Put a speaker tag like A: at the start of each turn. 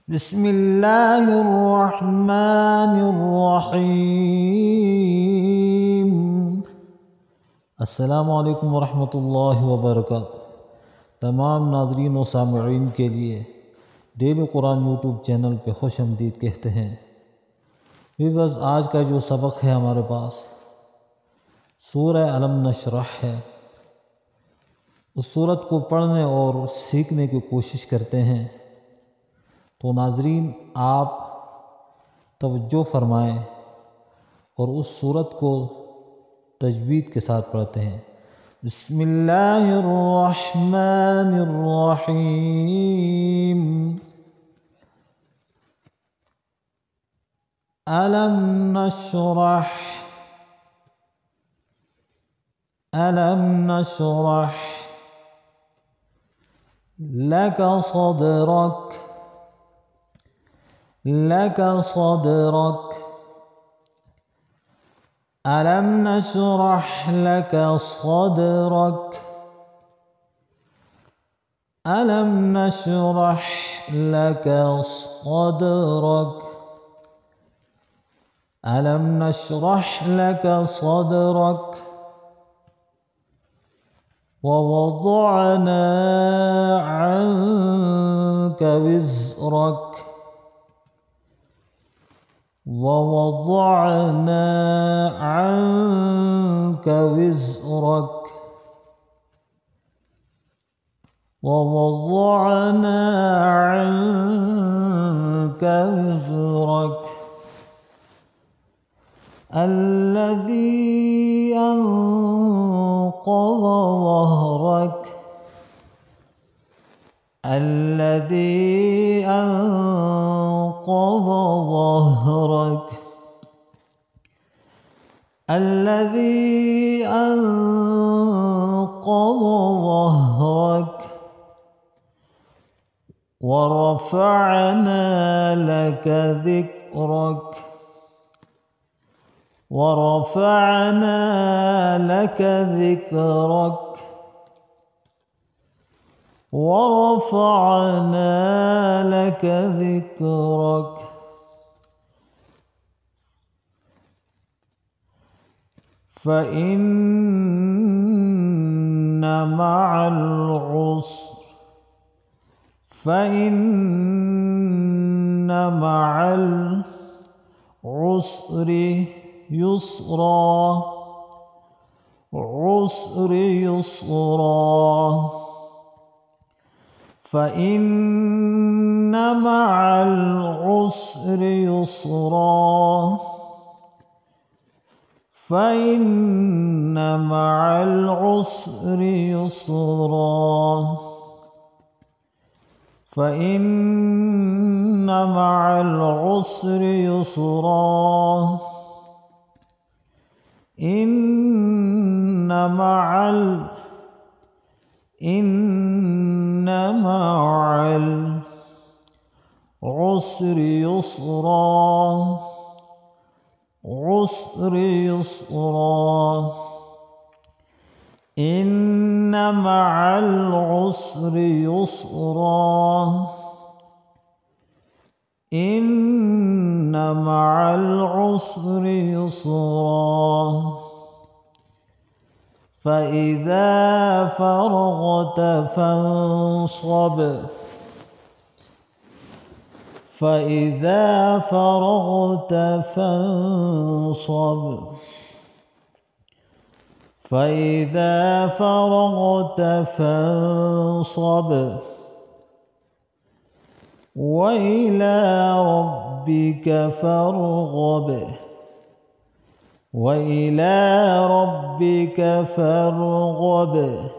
A: बिस्मिल्लाहिर्रहमानिर्रहीम। अस्सलामुअलैकुम वरहमतुल्लाहि वबरकातुहू। तमाम नाज़रीन व सामईन के लिए डेली कुरान यूट्यूब चैनल पे खुश आमदीद कहते हैं। बस आज का जो सबक है हमारे पास सूरह अलम नशरह है। उस सूरत को पढ़ने और सीखने की कोशिश करते हैं। तो नाज़रीन आप तवज्जो फरमाएं और उस सूरत को तजवीद के साथ पढ़ते हैं। बिस्मिल्लाहिर्रहमानिर्रहीम। अलम नशरह लक सदरक। अलम नशरह लक सदरक। अलम नशरह लक सदरक। अलम नशरह लक सदरक। ववضعنا عنك وزرك। ووضعنا عنك وزرك. ووضعنا عنك وزرك الذي أنقض ظهرك. الذي أنقض ظهرك. الذي أنقض ظهرك. ورفعنا لك ذكرك. ورفعنا لك ذكرك. ورفعنا لك ذكرك. فإن مع العسر يسرا. فإن مع العسر يسرا. فإن مع العسر يسرا. فإن مع العسر يسرا. إن مع العسر يسرا. يسرا. إن مع العسر يسرا. إن مع العسر يسرا. فإذا فرغت فانصب. فإذا فرغت فانصب. فإذا فرغت فانصب. وإلى ربك فارغب. وإلى ربك فارغب.